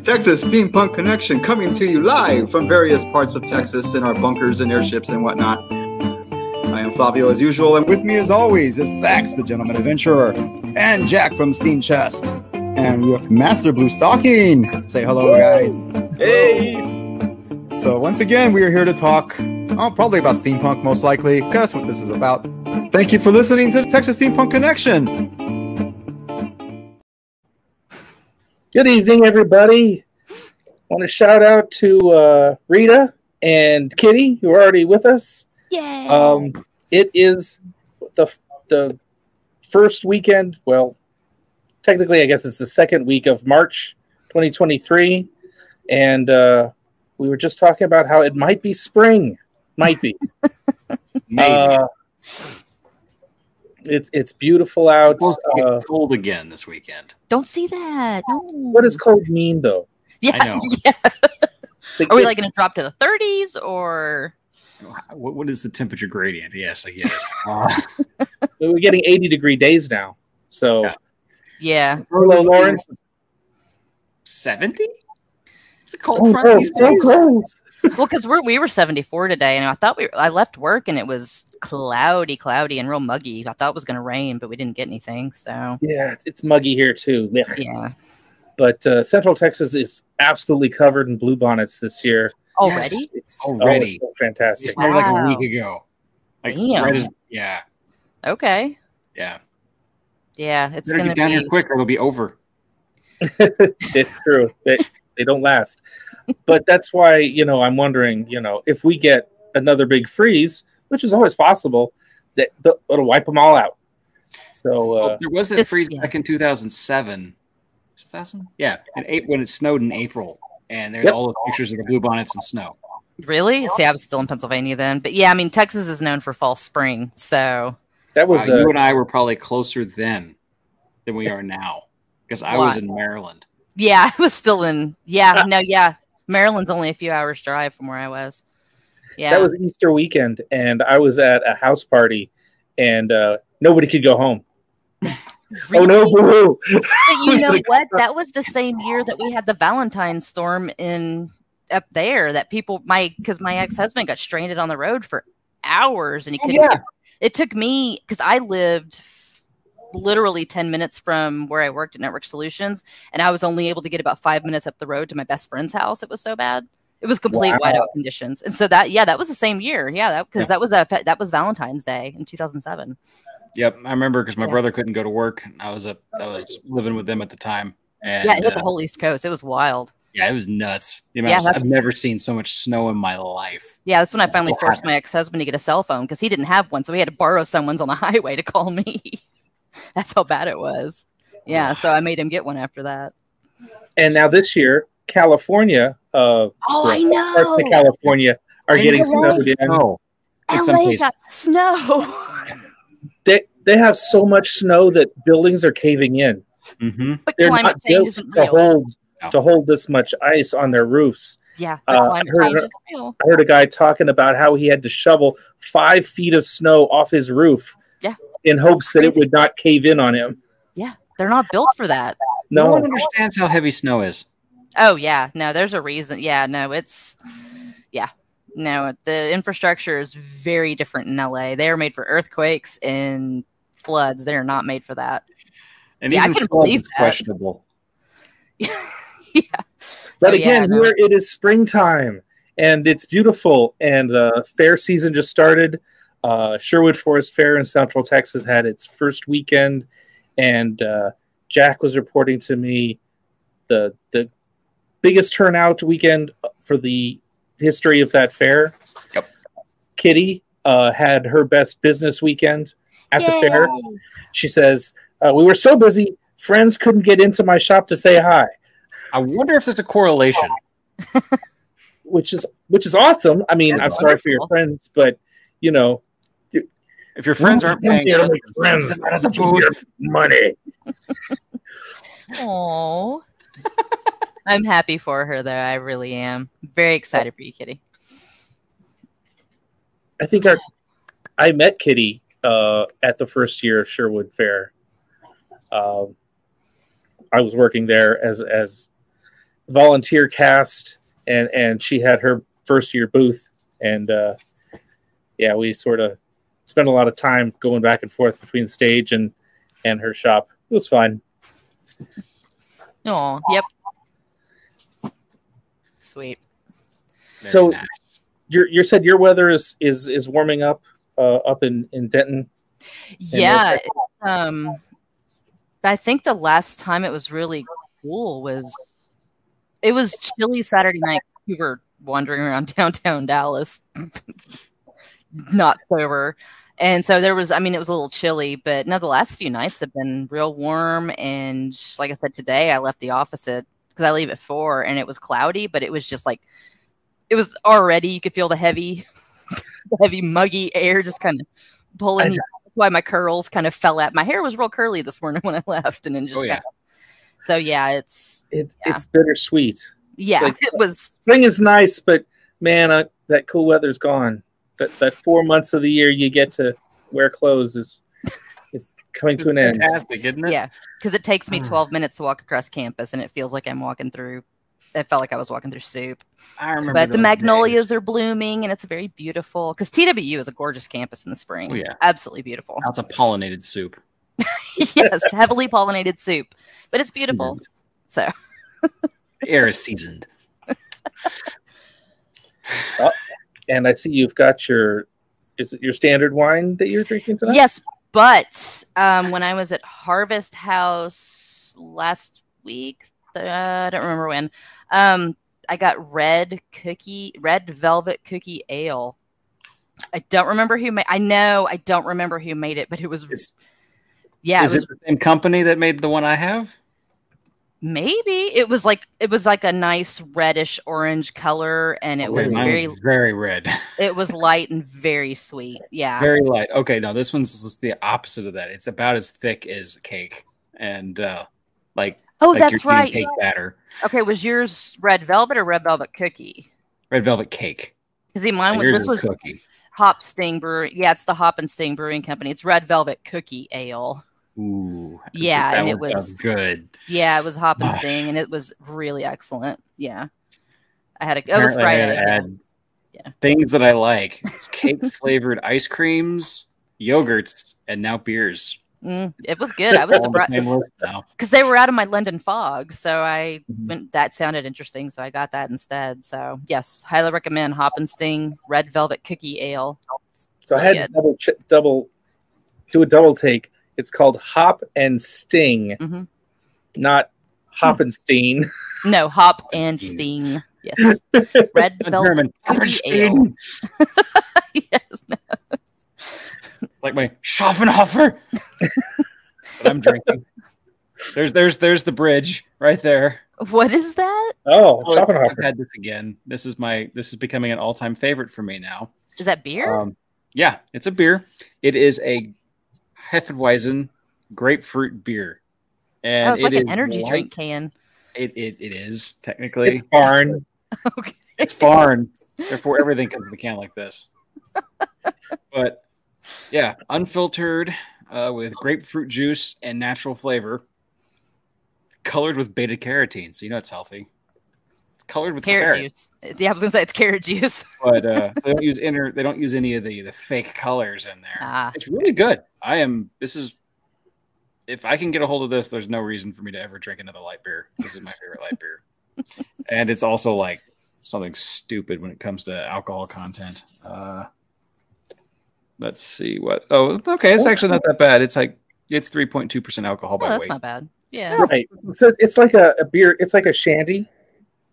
Texas Steampunk Connection, coming to you live from various parts of Texas in our bunkers and airships and whatnot. I am Flavio as usual, and with me as always is Thax, the gentleman adventurer, and Jack from Steamchest. And we have Master Blue Stocking. Say hello, guys. Hey! So once again, we are here to talk, probably about steampunk, most likely, because that's what this is about. Thank you for listening to the Texas Steampunk Connection. Good evening, everybody. I want to shout out to Rita and Kitty, who are already with us. Yay! It is the first weekend, well, technically, I guess it's the second week of March 2023, and we were just talking about how it might be spring. Might be. Maybe. It's beautiful out. It's supposed to get cold again this weekend. Don't see that. No. What does cold mean, though? Yeah, I know. Yeah. Like, Are we going to drop to the 30s or? What is the temperature gradient? Yes, I guess. We're getting 80-degree days now. So, Yeah. hello, Lawrence. 70? It's a cold front these so days. cold. Well, because we were 74 today, and I thought I left work and it was cloudy, and real muggy. I thought it was going to rain, but we didn't get anything. So Yeah, it's muggy here too. Ugh. yeah. But Central Texas is absolutely covered in bluebonnets this year. Already? Yes. It's Already. it's so fantastic. It started like a Wow. week ago. Like, Damn. right as, yeah. Okay. Yeah. Yeah, it's Better going get to down be. here quick or it'll be over. It's true. They don't last. But that's why, I'm wondering, if we get another big freeze, which is always possible, that it'll wipe them all out. So Well, there was that this- freeze yeah. back in 2007. 2000? Yeah. When it snowed in April. And there's Yep. all the pictures of the bluebonnets and snow. Really? See, I was still in Pennsylvania then. But yeah, I mean, Texas is known for fall spring. So that was You and I were probably closer then than we are now. Because I was Why? in Maryland. yeah, I was still in. Yeah, no, yeah. Maryland's only a few hours drive from where I was. Yeah. that was Easter weekend, and I was at a house party, and nobody could go home. Really? Oh no, boo-hoo. But you know what? That was the same year that we had the Valentine storm up there. That because my ex-husband got stranded on the road for hours, and he couldn't. Yeah. It took me because I lived literally 10 minutes from where I worked at Network Solutions, and I was only able to get about 5 minutes up the road to my best friend's house. It was so bad. It was complete Wow. whiteout conditions, and so that was the same year. Yeah, because that was Valentine's Day in 2007. Yep, I remember because my Yeah. brother couldn't go to work. I was living with them at the time, and Yeah, it hit the whole East Coast. It was wild. yeah, it was nuts. Yeah, I've that's- never seen so much snow in my life. Yeah, that's when I finally What forced happened? my ex-husband to get a cell phone because he didn't have one, so he had to borrow someone's on the highway to call me. That's how bad it was. Yeah, so I made him get one after that. And now this year, California, Oh, I parts of know. California are getting LA. snowed in. No, in some LA cases. got snow. They have so much snow that buildings are caving in. Mm-hmm. But They're climate not change built isn't to real. hold this much ice on their roofs. Yeah, but I climate heard- change isn't real. I heard a guy talking about how he had to shovel 5 feet of snow off his roof, Yeah. in hopes that it Crazy. would not cave in on him. Yeah, they're not built for that. No one No, understands how heavy snow is. Oh, yeah. No, there's a reason. Yeah, no, no, the infrastructure is very different in LA. They are made for earthquakes and floods. They are not made for that. And Yeah, I even couldn't floods believe is that. questionable. Yeah. but So, again, yeah, no. here it is springtime and it's beautiful. And fair season just started. Sherwood Forest Fair in Central Texas had its first weekend, and Jack was reporting to me the biggest turnout weekend for the history of that fair. Yep. Kitty had her best business weekend at the fair. Yay. She says, we were so busy, friends couldn't get into my shop to say hi, I wonder if there's a correlation. which is awesome. I mean, That's I'm sorry for your wonderful. friends, but If your friends aren't paying here to make friends, out of the give your money. Aw. I'm happy for her, though. I really am. Very excited for you, Kitty. I think I met Kitty at the first year of Sherwood Fair. I was working there as volunteer cast, and she had her first year booth, and we sort of spent a lot of time going back and forth between the stage and her shop. It was fun. Oh, yep. Sweet. Very So nice. you said your weather is warming up in Denton. Yeah. I think the last time it was really cool was chilly Saturday night. We were wandering around downtown Dallas, not sober. And so it was a little chilly, but no, the last few nights have been real warm. And like I said, today I left the office because I leave at 4 and it was cloudy, but it was just like, it was already, you could feel the heavy muggy air just kind of pulling. That's why my curls kind of fell out. My hair was real curly this morning when I left, and then just so yeah, it's bittersweet. Yeah, like, it was. Spring is nice, but man, that cool weather's gone. That 4 months of the year you get to wear clothes is coming to an end. Fantastic, isn't it? Yeah, because it takes me 12 minutes to walk across campus, and it feels like I'm walking through. It felt like I was walking through soup. I remember. But the magnolias are blooming, and it's very beautiful. Because TWU is a gorgeous campus in the spring. Oh, yeah, absolutely beautiful. That's a pollinated soup. Yes, heavily pollinated soup, but it's beautiful. Seasoned. So the air is seasoned. And I see you've got is it your standard wine that you're drinking tonight? Yes, but when I was at Harvest House last week, I don't remember when, I got red velvet cookie ale. I don't remember who made. I don't remember who made it, but it was. Is it the same company that made the one I have? Maybe it was like a nice reddish orange color, and it was very red. It was light and very sweet. Yeah, very light. Okay, no, this one's just the opposite of that. It's about as thick as cake, and that's right. Cake batter. Okay, was yours red velvet or red velvet cookie? Red velvet cake. See, mine was cookie. Hop Sting Brewing. Yeah, it's the Hop and Sting Brewing Company. It's red velvet cookie ale. Ooh, yeah, and it was good. Yeah, it was Hop and Sting, and it was really excellent. Yeah, it was Friday. Things that I like: it's cake flavored ice creams, yogurts, and now beers. It was good. I was surprised because they were out of my London Fog, so I went. That sounded interesting, so I got that instead. So yes, highly recommend Hop and Sting Red Velvet Cookie Ale. So I had to do a double take. It's called Hop and Sting, not Hoppenstein. No, Hop and Sting. Yes, Red Velvet Cookie Ale. Yes. No. It's like my Schaffenhofer that I'm drinking. There's the bridge right there. What is that? Oh, Schaffenhofer. I've had this again. This is becoming an all-time favorite for me now. Is that beer? Yeah, it's a beer. It is a Hefeweizen grapefruit beer. And it's like an energy drink can. It is technically. It's foreign. Okay. It's foreign. Therefore, everything comes in a can like this. But yeah, unfiltered with grapefruit juice and natural flavor, colored with beta carotene, so you know it's healthy. It's colored with carrot juice. Yeah, I was gonna say it's carrot juice, but they don't use any of the fake colors in there. It's really good. If I can get a hold of this, there's no reason for me to ever drink another light beer. This is my favorite light beer, and it's also like something stupid when it comes to alcohol content. Let's see what. Oh, okay. It's actually not that bad. It's 3.2% alcohol by weight. That's not bad. Yeah. Right. So it's like a beer. It's like a shandy.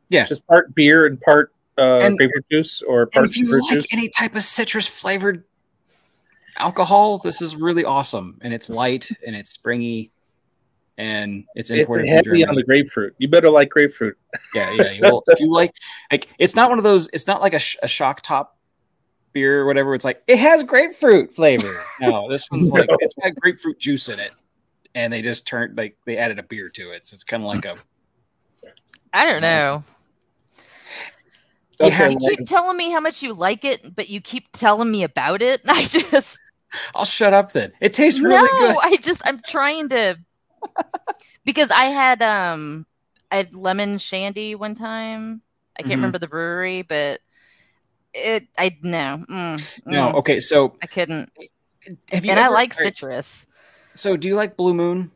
Yeah. Just part beer and part grapefruit juice or part if you fruit like juice. Any type of citrus flavored alcohol, this is really awesome. And it's light and it's springy and it's imported from heavy Germany. on the grapefruit. You better like grapefruit. Yeah. Well, if you like, it's not one of those. It's not like a shock top beer or whatever. It's like it has grapefruit flavor. No, this one's like it's got grapefruit juice in it, and they just they added a beer to it. So it's kind of like I don't know. You keep telling me how much you like it, but you keep telling me about it. I'll shut up then. It tastes really good. I'm trying to because I I had lemon shandy one time. I can't remember the brewery, but no. Okay, so I couldn't. Have you and ever, I like citrus. So do you like Blue Moon?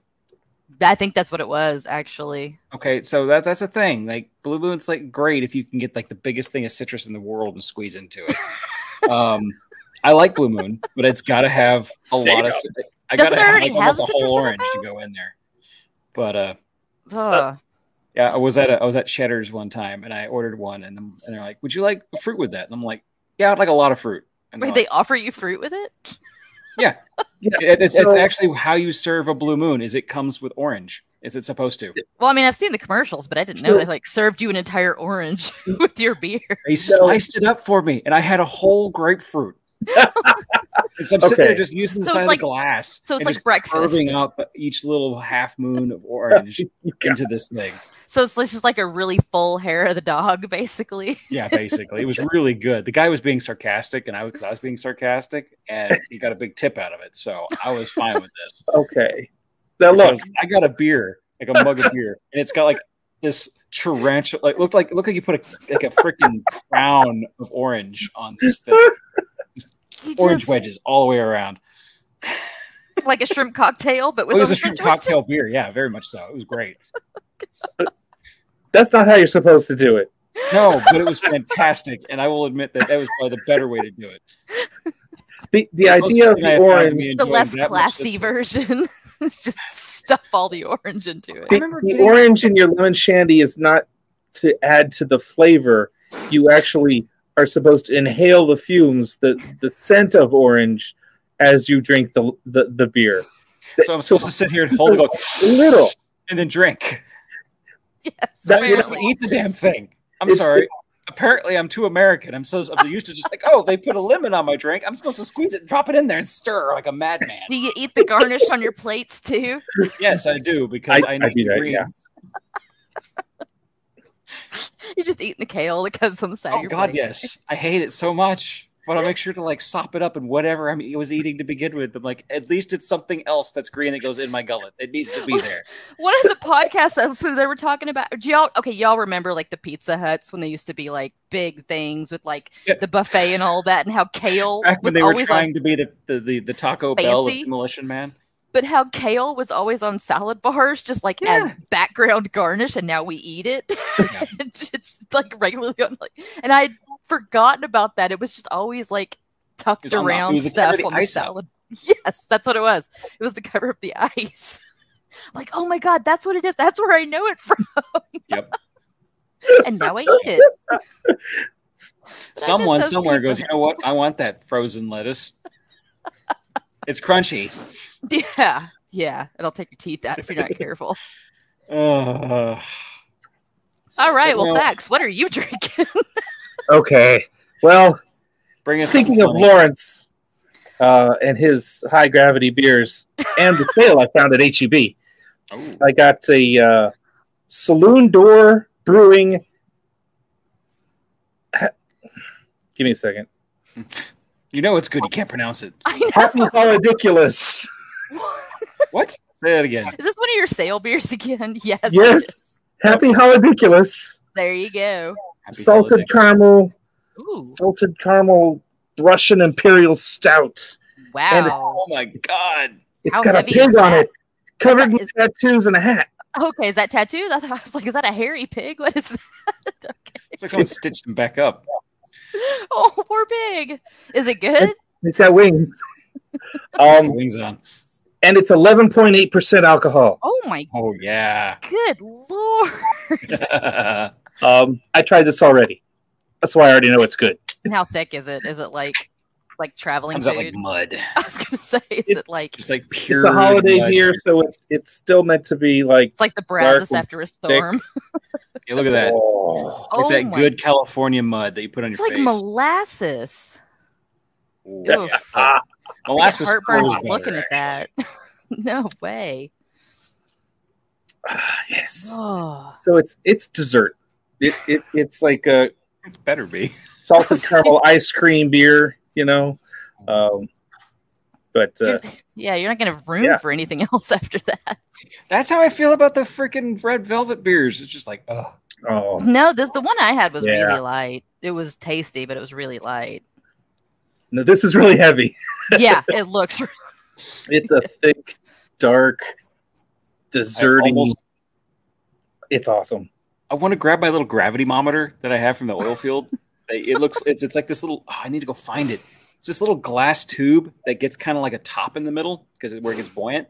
I think that's what it was, actually. Okay, so that's a thing. Like Blue Moon's like great if you can get like the biggest thing of citrus in the world and squeeze into it. I like Blue Moon, but it's got to have a lot of. I got to have like almost a whole orange to go in there. But yeah, I was at Cheddar's one time and I ordered one, and they're like, "Would you like fruit with that?" And I'm like, "Yeah, I'd like a lot of fruit." And Wait, they offer you fruit with it? Yeah. It's actually how you serve a Blue Moon. Is it comes with orange? Is it supposed to? Well, I mean, I've seen the commercials, but I didn't know they like served you an entire orange with your beer. They sliced it up for me, and I had a whole grapefruit. And so I'm sitting there just using the side of the glass. So it's like breakfast. Carving up each little half moon of orange into this thing. So it's just like a really full hair of the dog, basically. Yeah, basically. It was really good. The guy was being sarcastic, and I was being sarcastic, and he got a big tip out of it. So I was fine with this. Okay. Now look, I got a beer, like a mug of beer, and it's got like this tarantula. Like looked like you put a freaking crown of orange on this thing. Orange wedges all the way around. Like a shrimp cocktail, but with it was a shrimp cocktail beer. Yeah, very much so. It was great. That's not how you're supposed to do it. No, but it was fantastic, and I will admit that was probably the better way to do it. The idea of the orange, the less classy version, just stuff all the orange into it. The orange in your lemon shandy is not to add to the flavor. You actually are supposed to inhale the fumes, the scent of orange, as you drink the beer. So I'm supposed to sit here and hold it, go little, and then drink. Yes, you don't eat the damn thing. I'm sorry. Apparently, I'm too American. I'm used to just like, oh, they put a lemon on my drink. I'm supposed to squeeze it and drop it in there and stir like a madman. Do you eat the garnish on your plates too? Yes, I do, because I need the greens. You're just eating the kale that comes on the side of your plate. Oh God, yes. I hate it so much. But I'll make sure to like sop it up in whatever I was eating to begin with. I'm like, at least it's something else that's green that goes in my gullet. It needs to be there. One of the podcasts episodes they were talking about, y'all remember like the Pizza Huts when they used to be like big things with like the buffet and all that, and how kale back when was they were always trying to be the Taco Bell of Demolition Man. But how kale was always on salad bars, just like as background garnish, and now we eat it. Yeah. it's like regularly on, and I'd forgotten about that. It was just always like tucked around stuff on the salad. Yes, that's what it was. It was the cover of the ice. Like, oh my God, that's what it is. That's where I know it from. Yep. And now I eat it. Someone somewhere goes, you know what? I want that frozen lettuce. It's crunchy. Yeah. It'll take your teeth out if you're not careful. All right. Well, Thax, what are you drinking? Okay. Well, thinking of Lawrence and his high gravity beers and the sale I found at HEB, I got a Saloon Door Brewing. Give me a second. You know it's good. You can't pronounce it. Happy Holidiculous. What? Say that again. Is this one of your sale beers again? Yes. Yes. Happy Holidiculous. There you go. Salted caramel Russian Imperial Stout. Wow. And oh my God. It's got a pig on it. Covered with tattoos and a hat. Okay, is that tattoo? I was like, is that a hairy pig? What is that? Okay. It's like someone stitched him back up. Oh, poor pig. Is it good? It's got wings. Wings on. And it's 11.8% alcohol. Oh my. Oh yeah. Good Lord. I tried this already. That's why I already know it's good. And how thick is it? Is it like traveling comes food? Out like mud. I was gonna say, is it like just like pure? It's a holiday beer, so it's still meant to be like. It's like the Brazos after a storm. Yeah, look at that. Like that good California mud that you put on your face. It's like molasses. Molasses. Heartburn just looking at that. No way. Yes. Oh. So it's dessert. It's like a. It better be salted caramel ice cream beer. You know. But you're not going to have room for anything else after that. That's how I feel about the freaking red velvet beers. It's just like, ugh. Oh no, the one I had was really light. It was tasty, but it was really light. No, this is really heavy. Yeah, it looks. It's a thick, dark, desserty. It's awesome. I want to grab my little gravity monitor that I have from the oil field. It's like this little. Oh, I need to go find it. It's this little glass tube that gets kind of like a top in the middle because where it gets buoyant,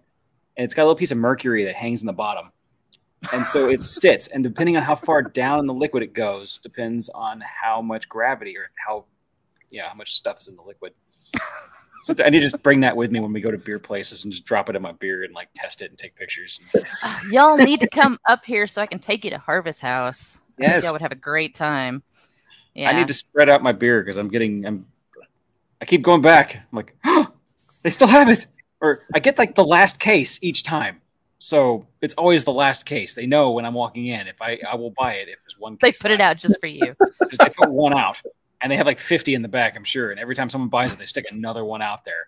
and it's got a little piece of mercury that hangs in the bottom, and so it sits. And depending on how far down in the liquid it goes, depends on how much gravity or how much stuff is in the liquid. So I need to just bring that with me when we go to beer places and just drop it in my beer and like test it and take pictures. Y'all need to come up here so I can take you to Harvest House. Yes, y'all would have a great time. Yeah, I need to spread out my beer because I keep going back. I'm like, oh, they still have it, or I get like the last case each time. So it's always the last case. They know when I'm walking in if I will buy it if there's one. They case put it out just for you. Just they put one out. And they have like 50 in the back, I'm sure. And every time someone buys it, they stick another one out there.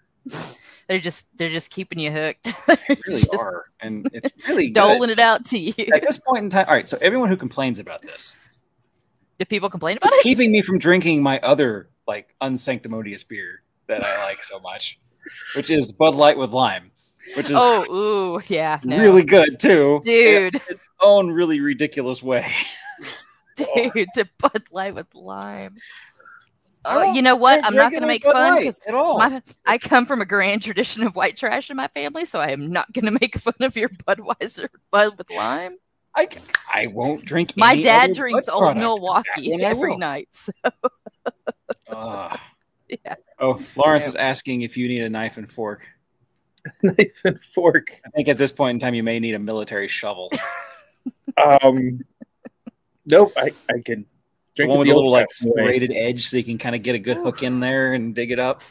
They're just keeping you hooked. They really are. And it's really good. Doling it out to you. At this point in time, all right, so everyone who complains about this. Do people complain about it's it? keeping me from drinking my other like unsanctimonious beer that I like so much, which is Bud Light with lime. Which is really good too. Dude. In its own really ridiculous way. Dude, to Bud Light with lime. Oh, you know what? I'm not going to make fun because I come from a grand tradition of white trash in my family, so I am not going to make fun of your Budweiser Bud with lime. I won't drink. My dad drinks Old Milwaukee every night. So. Yeah. Oh, Lawrence is asking if you need a knife and fork. Knife and fork. I think at this point in time, you may need a military shovel. Nope, I can drink one with a little like serrated edge, so you can kind of get a good hook in there and dig it up.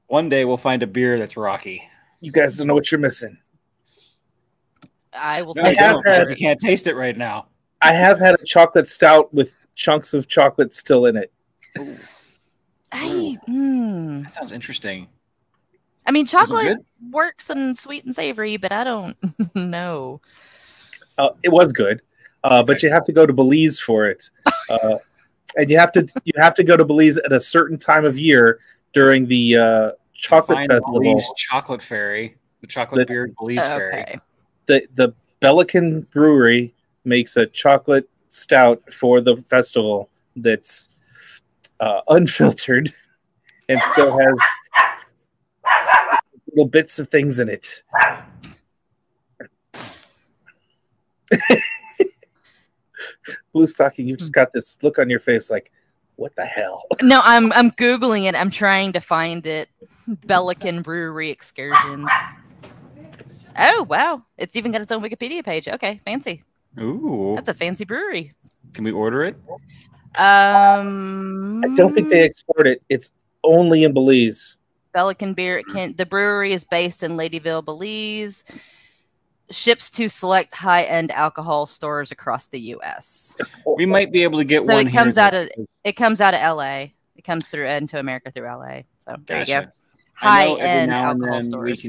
One day we'll find a beer that's rocky. You guys don't know what you're missing. I will. You can't taste it right now. I have had a chocolate stout with chunks of chocolate still in it. That sounds interesting. I mean, chocolate works in sweet and savory, but I don't know. It was good, but you have to go to Belize for it, and you have to go to Belize at a certain time of year during the chocolate festival. Belize Chocolate Fairy, the chocolate beer Belize Fairy. The Belican Brewery makes a chocolate stout for the festival that's unfiltered and still has little bits of things in it. Blue Stocking, you've just got this look on your face like, what the hell? No, I'm Googling it. I'm trying to find it. Belican Brewery Excursions. Oh, wow. It's even got its own Wikipedia page. Okay, fancy. Ooh. That's a fancy brewery. Can we order it? I don't think they export it. It's only in Belize. Belican beer. The brewery is based in Ladyville, Belize. Ships to select high-end alcohol stores across the U.S. We might be able to get one. It comes out of L.A. It comes through into America through L.A. So there you go. High-end alcohol stores.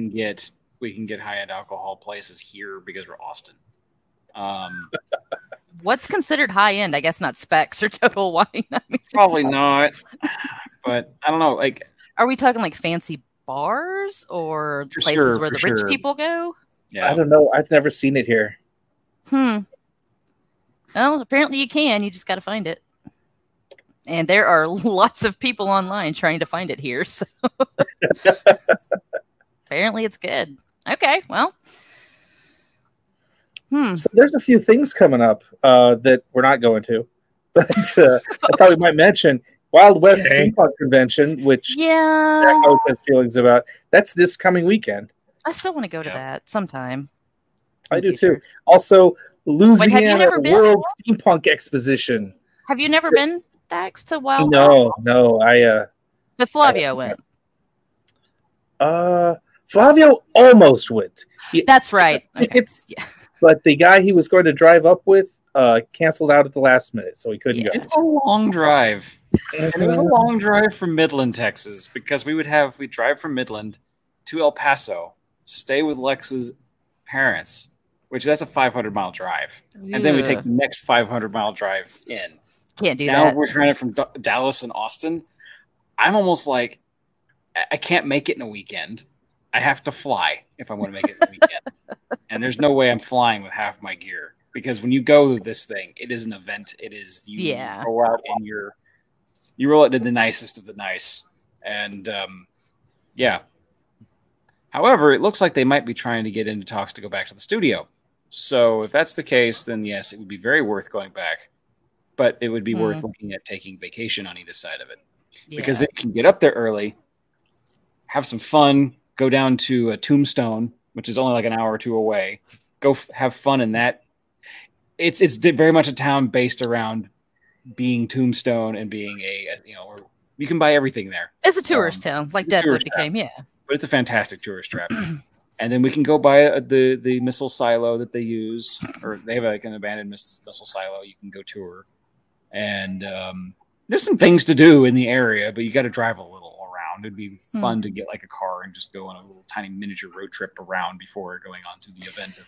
We can get high-end alcohol places here because we're Austin. What's considered high-end? I guess not Specs or Total Wine. I mean, probably not. But I don't know. Like, are we talking like fancy bars or places where the rich people go? Yeah. I don't know. I've never seen it here. Well, apparently you can. You just got to find it. And there are lots of people online trying to find it here. So apparently it's good. Okay, well. So there's a few things coming up that we're not going to. But I thought we might mention Wild West Steampunk Convention, which Jack always has feelings about. That's this coming weekend. I still want to go to that sometime. I do too. Also, Louisiana World Steampunk Exposition. Have you never been, Dax, to Wild West? No. But Flavio went. Flavio almost went. That's right. Okay. But the guy he was going to drive up with canceled out at the last minute, so we couldn't go. It's a long drive. And it was a long drive from Midland, Texas, because we'd drive from Midland to El Paso, stay with Lex's parents, which that's a 500-mile drive. And then we take the next 500-mile drive in. Can't do now that. We're trying it from Dallas and Austin. I'm almost like, I can't make it in a weekend. I have to fly if I want to make it in a weekend. And there's no way I'm flying with half my gear. Because when you go to this thing, it is an event. It is, you go out in you roll it in the nicest of the nice. And, However, it looks like they might be trying to get into talks to go back to the studio. So if that's the case, then yes, it would be very worth going back. But it would be worth looking at taking vacation on either side of it. Yeah. Because it can get up there early, have some fun, go down to Tombstone, which is only like an hour or two away. Go have fun in that. It's very much a town based around being Tombstone and being or you can buy everything there. It's a tourist town, like Deadwood became, But it's a fantastic tourist trap. And then we can go by the missile silo that they use, or they have like an abandoned missile silo you can go tour. And there's some things to do in the area, but you got to drive a little around. It'd be fun to get like a car and just go on a little tiny miniature road trip around before going on to the event.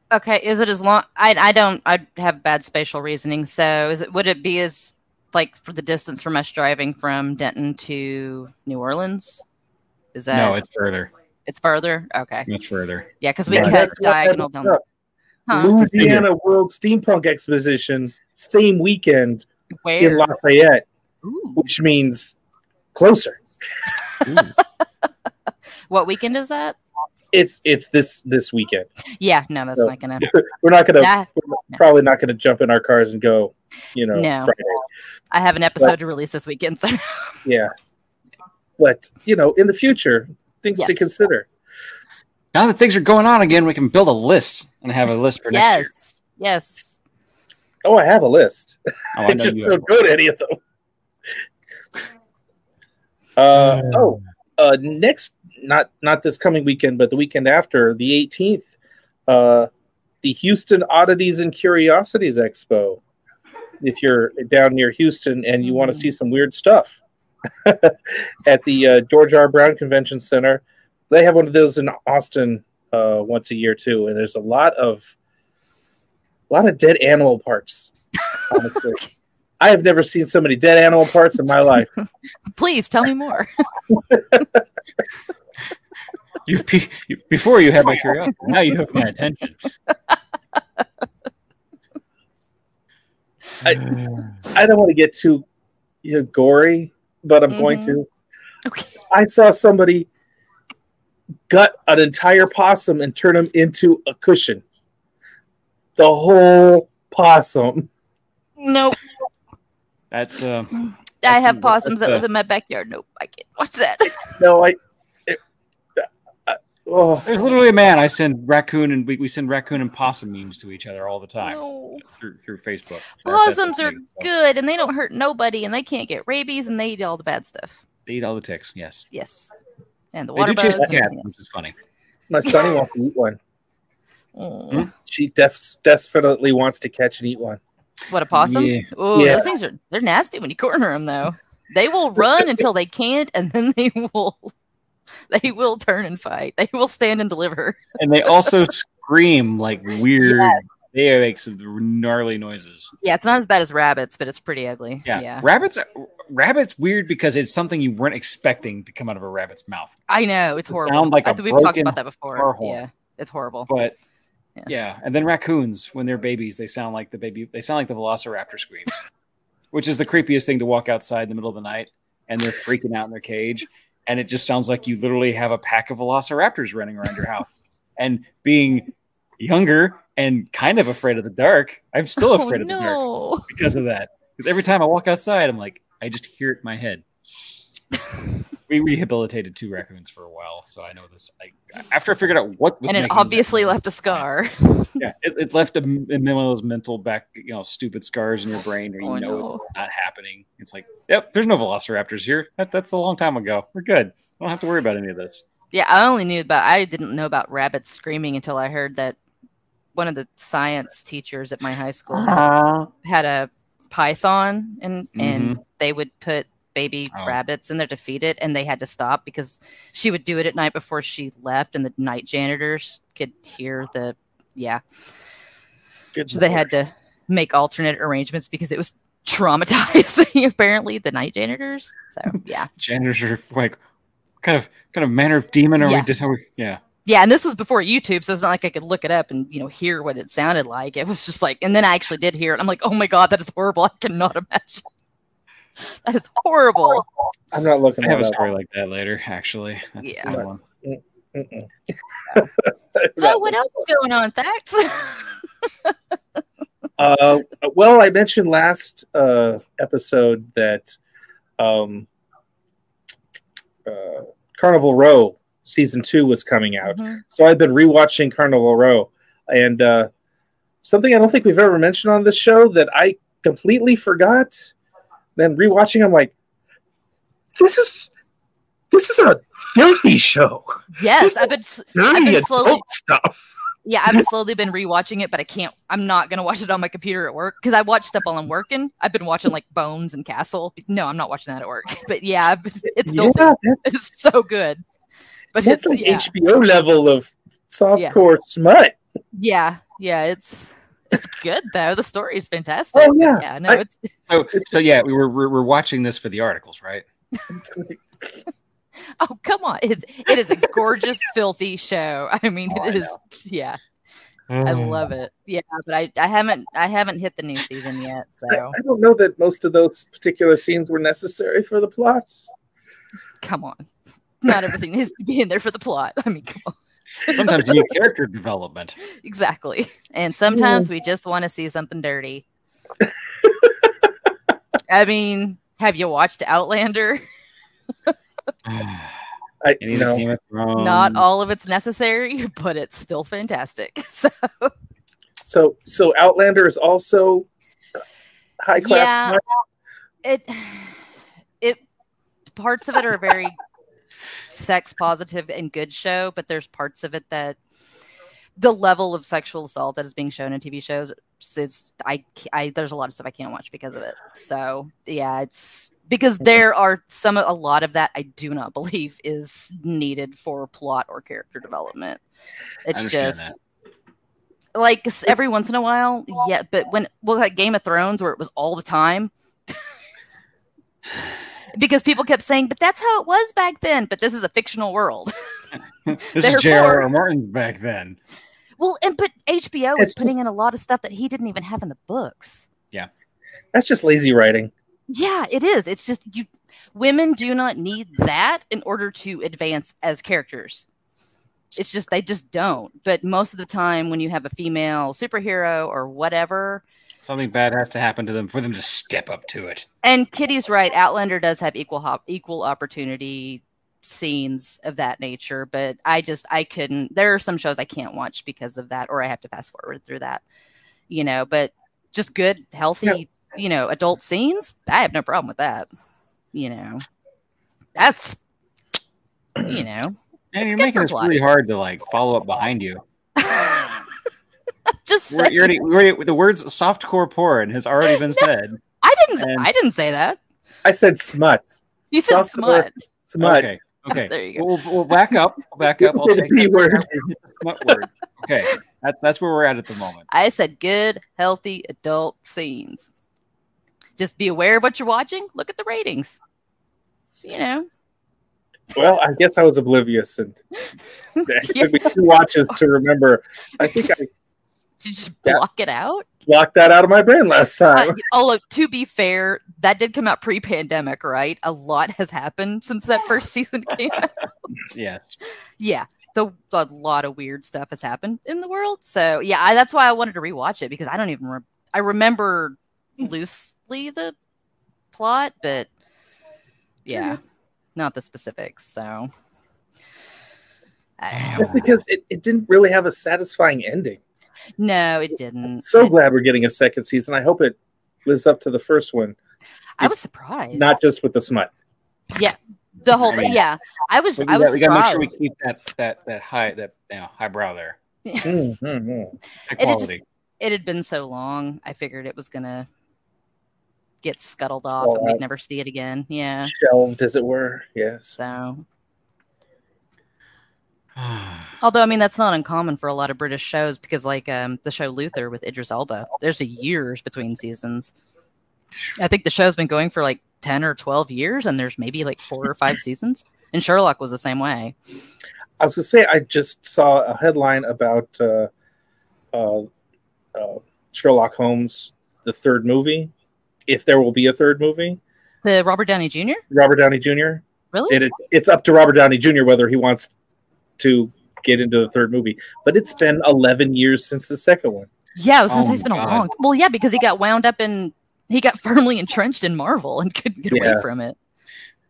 Okay, is it as long? I have bad spatial reasoning. So would it be as like for the distance from us driving from Denton to New Orleans? Is that no? It's further. It's further. Okay, much further. Yeah, because we cut diagonal down. Louisiana World Steampunk Exposition, same weekend in Lafayette, which means closer. What weekend is that? It's this weekend. Yeah, no, that's not gonna. We're probably not gonna jump in our cars and go. No. Friday. I have an episode to release this weekend. So. Yeah, but in the future, things to consider. Now that things are going on again, we can build a list and have a list for next year. Yes. Oh, I have a list. I just don't go to any of them. Next, not this coming weekend, but the weekend after, the 18th, the Houston Oddities and Curiosities Expo. If you're down near Houston and you want to see some weird stuff, at the George R. Brown Convention Center, they have one of those in Austin once a year too, and there's a lot of dead animal parts. Honestly. I have never seen so many dead animal parts in my life. Please tell me more. Before you had my curiosity, now you have my attention. I don't want to get too gory, but I'm going to. Okay. I saw somebody gut an entire possum and turn him into a cushion. The whole possum. Nope. That's I have possums that live in my backyard. Nope, I can't watch that. No, There's literally a man. I send raccoon and we send raccoon and possum memes to each other all the time through Facebook. Possums are good and they don't hurt nobody and they can't get rabies and they eat all the bad stuff. They eat all the ticks. Yes. And the water bugs. They do chase the cat, which is funny. My son wants to eat one. She definitely wants to catch and eat one. What, a possum? Yeah. Oh, those things they're nasty when you corner them though. They will run until they can't, and then they will turn and fight. They will stand and deliver. And they also scream like weird. Yes. They make some gnarly noises. Yeah, it's not as bad as rabbits, but it's pretty ugly. Yeah. Rabbits weird because it's something you weren't expecting to come out of a rabbit's mouth. I know, it's horrible. Sound like I think we've talked about that before. Yeah, it's horrible. But yeah, and then raccoons, when they're babies, they sound like the velociraptor screams, which is the creepiest thing to walk outside in the middle of the night and they're freaking out in their cage. And it just sounds like you literally have a pack of velociraptors running around your house. And being younger and kind of afraid of the dark, I'm still afraid of the dark because of that. Because every time I walk outside, I'm like, I just hear it in my head. We rehabilitated 2 raccoons for a while, so I know this. After I figured out what was, and it obviously left a scar. Yeah, it left one of those mental stupid scars in your brain, where it's not happening. It's like, yep, there's no velociraptors here. That's a long time ago. We're good. I don't have to worry about any of this. Yeah, I didn't know about rabbits screaming until I heard that one of the science teachers at my high school Uh-huh. had a python, and they would put baby rabbits in there to feed it, and they had to stop because she would do it at night before she left, and the night janitors could hear the so they had to make alternate arrangements because it was traumatizing, apparently, the night janitors. So yeah. Janitors are like kind of manner of demon, or yeah. Yeah, and this was before YouTube, so it's not like I could look it up and hear what it sounded like. It was just like, and then I actually did hear it. I'm like, oh my god, that is horrible. I cannot imagine. That is horrible. I'm not looking. I have a story like that later. Actually, that's a good one. So what else is going on, Thax? Well, I mentioned last episode that Carnival Row season 2 was coming out. So I've been rewatching Carnival Row, and something I don't think we've ever mentioned on this show that I completely forgot. Then rewatching, I'm like, this is a filthy show. Yes, I've been slowly stuff. Yeah, I've slowly been rewatching it, but I'm not going to watch it on my computer at work because I watch stuff while I'm working. I've been watching like Bones and Castle. No, I'm not watching that at work. But yeah, it's filthy. It's so good. But that's like HBO level of softcore smut. Yeah, it's good though. The story is fantastic. Oh yeah, no, it's so yeah. We're watching this for the articles, right? Oh come on! It is a gorgeous, filthy show. I mean, it is. Yeah, I love it. Yeah, but I haven't hit the new season yet. So I don't know that most of those particular scenes were necessary for the plot. Come on, not everything needs to be in there for the plot. I mean, come on. Sometimes you need character development. Exactly, and sometimes we just want to see something dirty. I mean, have you watched Outlander? Not all of it's necessary, but it's still fantastic. So Outlander is also high class. Yeah, it parts of it are very sex positive and good show, but there's parts of it that the level of sexual assault that is being shown in TV shows is there's a lot of stuff I can't watch because of it. So yeah, it's because there are a lot of that I do not believe is needed for plot or character development. It's just like every once in a while, yeah. But like Game of Thrones, where it was all the time, because people kept saying, "But that's how it was back then." But this is a fictional world. This is J.R.R. Martin back then. Well, but HBO is putting in a lot of stuff that he didn't even have in the books. Yeah. That's just lazy writing. Yeah, it is. It's just women do not need that in order to advance as characters. It's just they just don't. But most of the time when you have a female superhero or whatever, something bad has to happen to them for them to step up to it. And Kitty's right. Outlander does have equal opportunity scenes of that nature, but I couldn't. There are some shows I can't watch because of that, or I have to fast forward through that. But just good, healthy, adult scenes, I have no problem with that. That's and you're making this really hard to like follow up behind you. Just the words softcore porn has already been said. I didn't say that. I said smut. You said smut. Smut. Okay. There you go. We'll back up. I'll take the B word. Smut word. Okay. That's where we're at the moment. I said good, healthy adult scenes. Just be aware of what you're watching. Look at the ratings. Well, I guess I was oblivious, and it took me 2 watches to remember. I think Did you just block it out? Blocked that out of my brain last time. Look, to be fair, that did come out pre-pandemic, right? A lot has happened since that first season came out. Yeah. Yeah. A lot of weird stuff has happened in the world. So, yeah, that's why I wanted to rewatch it, because I don't even I remember loosely the plot, but yeah, not the specifics. So, I don't know. That's because it didn't really have a satisfying ending. No, it didn't. So glad we're getting a second season. I hope it lives up to the first one. I was surprised. Not just with the smut. Yeah, the whole thing. Yeah, I was. We gotta make sure we keep that highbrow there. Equality. It had been so long. I figured it was gonna get scuttled off and we'd never see it again. Yeah, shelved, as it were. Yes. So, although I mean that's not uncommon for a lot of British shows because, like the show Luther with Idris Elba, there's years between seasons. I think the show's been going for like 10 or 12 years, and there's maybe like 4 or 5 seasons. And Sherlock was the same way. I was going to say, I just saw a headline about Sherlock Holmes, the third movie, if there will be a third movie. The Robert Downey Jr.? Robert Downey Jr. Really? And it's up to Robert Downey Jr. whether he wants to get into the third movie. But it's been 11 years since the second one. Yeah, I was going to say it's been a long... Well, yeah, because he got wound up in... He got firmly entrenched in Marvel and couldn't get away from it.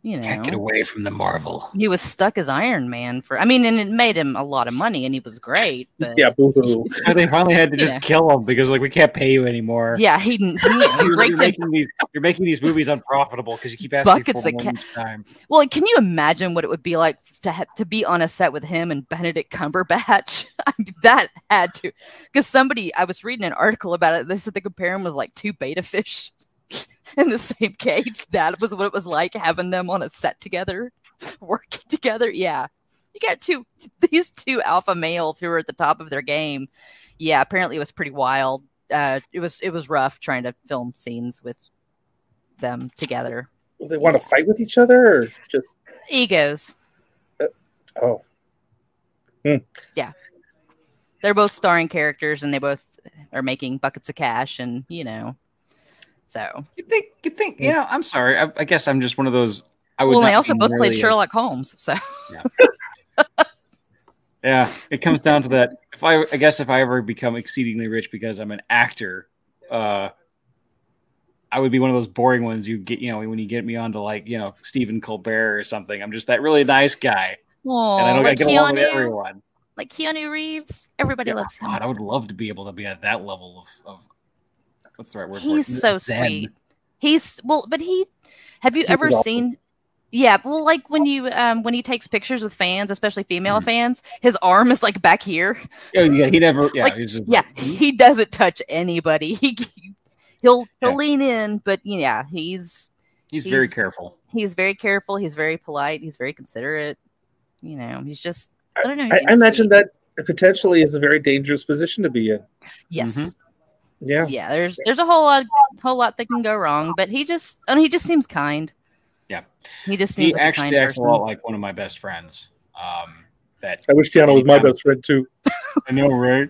You know, can't get away from the Marvel. He was stuck as Iron Man for. I mean, and it made him a lot of money, and he was great. But yeah, boo-hoo. They finally had to just kill him because, like, we can't pay you anymore. Yeah, you're making these movies unprofitable because you keep asking buckets for more each time. Well, can you imagine what it would be like to be on a set with him and Benedict Cumberbatch? I mean, that had to, because I was reading an article about it. They said the comparison was like 2 beta fish in the same cage. That was what it was like having them on a set together, working together. Yeah, you got these two alpha males who were at the top of their game. Yeah, apparently it was pretty wild. It was rough trying to film scenes with them together. Well, they want to fight with each other, or just egos? Yeah, they're both starring characters, and they both are making buckets of cash, and you know. So you think, yeah. I'm sorry. I guess I'm just one of those. They also both played Sherlock Holmes. So yeah, it comes down to that. If I ever become exceedingly rich because I'm an actor, I would be one of those boring ones you get. You know, when you get me onto like Stephen Colbert or something. I'm just that really nice guy, and I get along with everyone. Like Keanu Reeves, everybody loves him. God, I would love to be able to be at that level of what's the right word? He's so sweet. Have you ever seen? Yeah, well, like when he takes pictures with fans, especially female fans, his arm is like back here. Oh yeah, he never. Yeah, he doesn't touch anybody. He'll lean in, but he's very careful. He's very careful. He's very polite. He's very considerate. He's just. I don't know. I imagine that potentially is a very dangerous position to be in. Yes. Mm-hmm. Yeah. Yeah. There's a whole lot that can go wrong, but he just seems kind. Yeah. He just seems. He actually acts a lot like one of my best friends. That I wish Keanu was my best friend too. I know, right?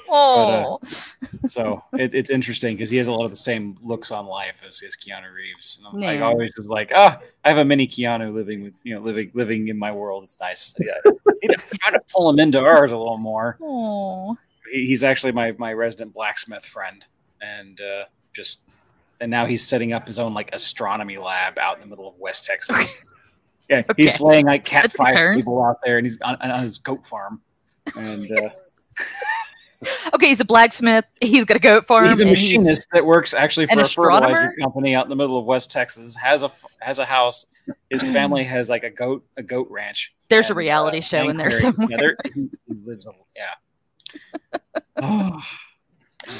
Oh. So it's interesting because he has a lot of the same looks on life as Keanu Reeves. And I always was like, I have a mini Keanu living in my world. It's nice. Yeah, I'm trying to pull him into ours a little more. Oh. He's actually my resident blacksmith friend, and now he's setting up his own like astronomy lab out in the middle of West Texas. Yeah, okay. He's laying like Cat 5 people out there, and he's on his goat farm. And okay, he's a blacksmith. He's got a goat farm. He's a machinist that works actually for a fertilizer company out in the middle of West Texas. Has a house. His family has like a goat ranch. There's a reality show in there somewhere. He lives. Oh.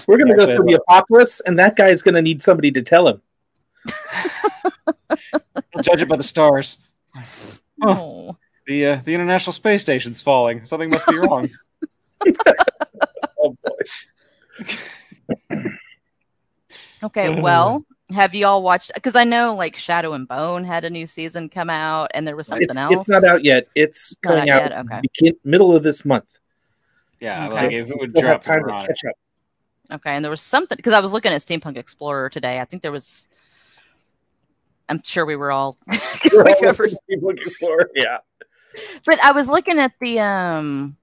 We're going to go through the apocalypse, and that guy's going to need somebody to tell him. He'll judge it by the stars. Oh. The International Space Station's falling. Something must be wrong. Oh boy. Okay, well, have you all watched? Because I know like Shadow and Bone had a new season come out, and there was something else. It's not out yet. It's coming out middle of this month. Yeah, okay. Like if it would drop time to catch up. Okay, and there was something because I was looking at Steampunk Explorer today. I think there was. I'm sure we were all going over Steampunk Explorer. Yeah, but I was looking at the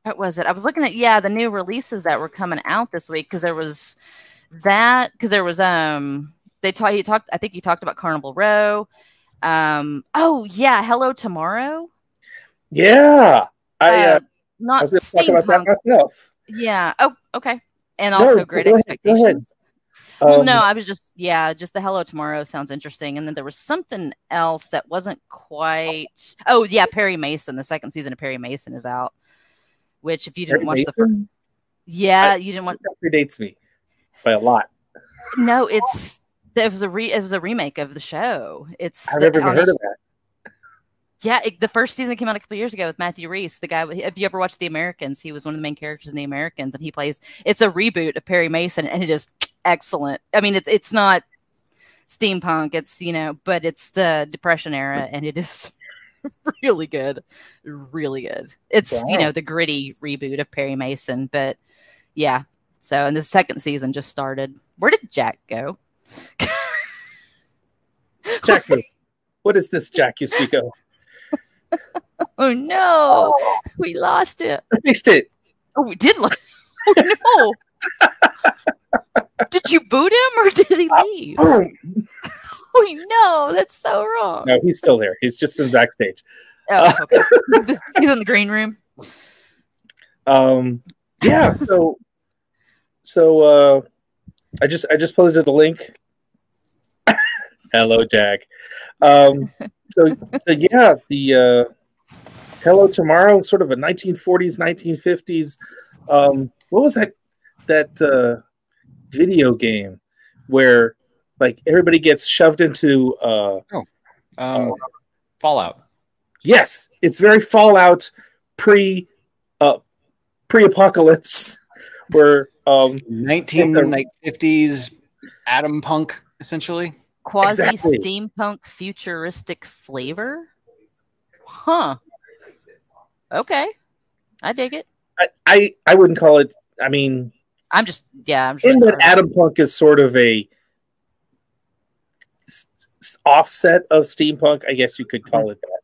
what was it? I was looking at the new releases that were coming out this week because there was I think he talked about Carnival Row. Hello Tomorrow. Yeah, not I was talk about that myself. Yeah. Oh, okay. And also Great Expectations. Well, no, I was just the Hello Tomorrow sounds interesting, and then there was something else that wasn't quite. Oh yeah, Perry Mason. The second season of Perry Mason is out. Which, if you didn't watch the first, you didn't watch. That predates me by a lot. No, it was a remake of the show. I've never even heard of that. Yeah, the first season came out a couple years ago with Matthew Rhys, the guy. If you ever watched The Americans, he was one of the main characters in The Americans, and he plays. It's a reboot of Perry Mason, and it is excellent. I mean, it's not steampunk, it's but it's the Depression era, and it is really good, really good. It's the gritty reboot of Perry Mason, but yeah. So, and the second season just started. Where did Jack go? Jack, what is this Jack you speak of? Oh no, we lost it. I fixed it. Oh, we did. Oh no! Did you boot him or did he leave? Oh no, that's so wrong. No, he's still there. He's just in backstage. Oh, okay. He's in the green room. Yeah. So, I just posted the link. Hello, Jack. So yeah, the Hello Tomorrow, sort of a 1940s, 1950s. What was that video game where like everybody gets shoved into Fallout? Yes, it's very Fallout pre-apocalypse, where 1950s Atom Punk essentially. Quasi steampunk futuristic flavor? Huh. Okay. I dig it. I wouldn't call it, I mean, I'm sure in that Atom Punk is sort of a offset of steampunk, I guess you could call it that.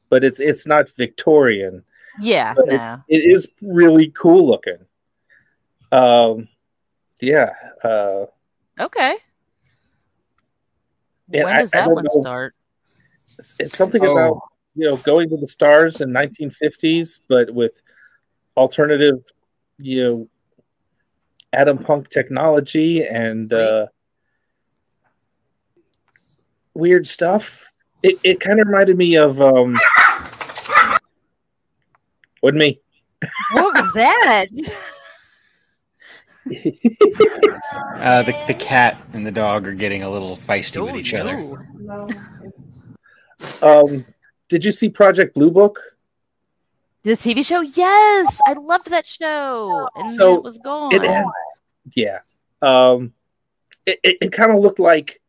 But it's not Victorian. Yeah, but no. It is really cool looking. Yeah. Okay. When does that one start? It's something about going to the stars in 1950s, but with alternative atom punk technology and weird stuff. It kind of reminded me of what was that? The cat and the dog are getting a little feisty with each other. Did you see Project Blue Book? The TV show? Yes, I loved that show, and then it was gone. It kind of looked like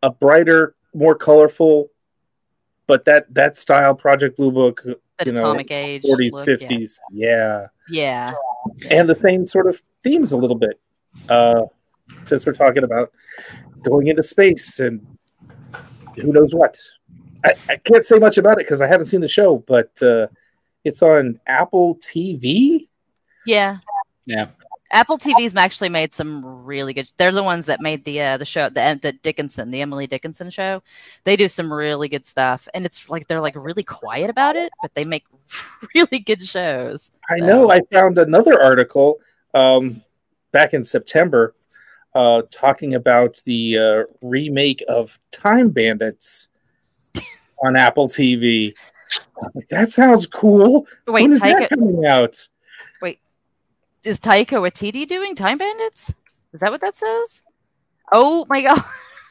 a brighter, more colorful, but that style Project Blue Book, that Atomic Age 40s, look, 50s, yeah, and the same sort of themes a little bit. Since we're talking about going into space and who knows what, I can't say much about it because I haven't seen the show, but it's on Apple TV. Yeah. Apple TV's actually made some really good. They're the ones that made the show, the Emily Dickinson show. They do some really good stuff, and it's like they're like really quiet about it, but they make really good shows. I know. I found another article back in September talking about the remake of Time Bandits on Apple TV. I was like, that sounds cool. Wait, when is that coming out? Is Taika Waititi doing Time Bandits? Is that what that says? Oh my god.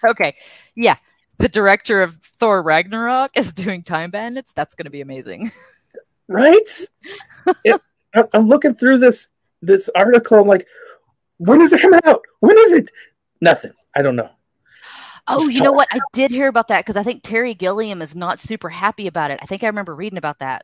Okay. Yeah. The director of Thor Ragnarok is doing Time Bandits. That's going to be amazing. Right? I'm looking through this article. I'm like, when does it come out? When is it? Nothing. I don't know. Oh, you know what? I did hear about that because I think Terry Gilliam is not super happy about it. I think I remember reading about that.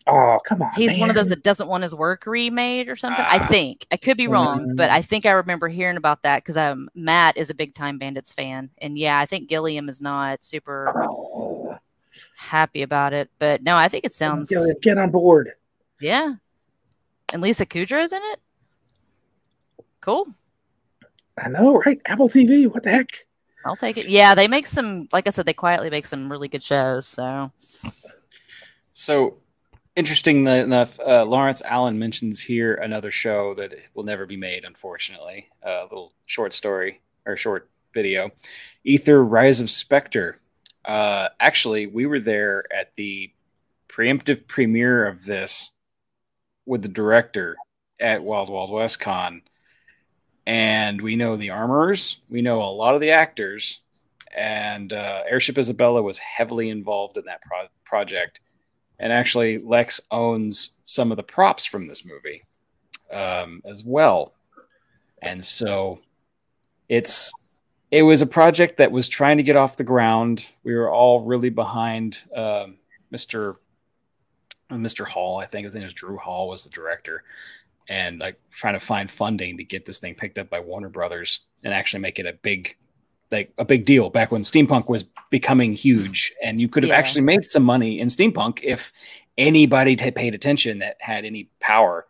Oh, come on. He's one of those that doesn't want his work remade or something. I think. I could be wrong, but I think I remember hearing about that because Matt is a big Time Bandits fan. And yeah, I think Gilliam is not super happy about it. But no, I think it sounds... Get on board. Yeah. And Lisa Kudrow's in it? Cool. I know, right? Apple TV, what the heck? I'll take it. Yeah, they make some, like I said, they quietly make some really good shows. So interesting enough, Lawrence Allen mentions here another show that will never be made, unfortunately. A little short story or short video, Ether: Rise of Spectre. Actually, we were there at the preemptive premiere of this with the director at Wild Wild West Con, and we know the armorers, we know a lot of the actors, and Airship Isabella was heavily involved in that project. And actually, Lex owns some of the props from this movie as well. And so it was a project that was trying to get off the ground. We were all really behind Mr. Hall. I think his name is Drew Hall, was the director, and like trying to find funding to get this thing picked up by Warner Brothers and actually make it a big deal back when steampunk was becoming huge. And you could have actually made some money in steampunk if anybody paid attention that had any power.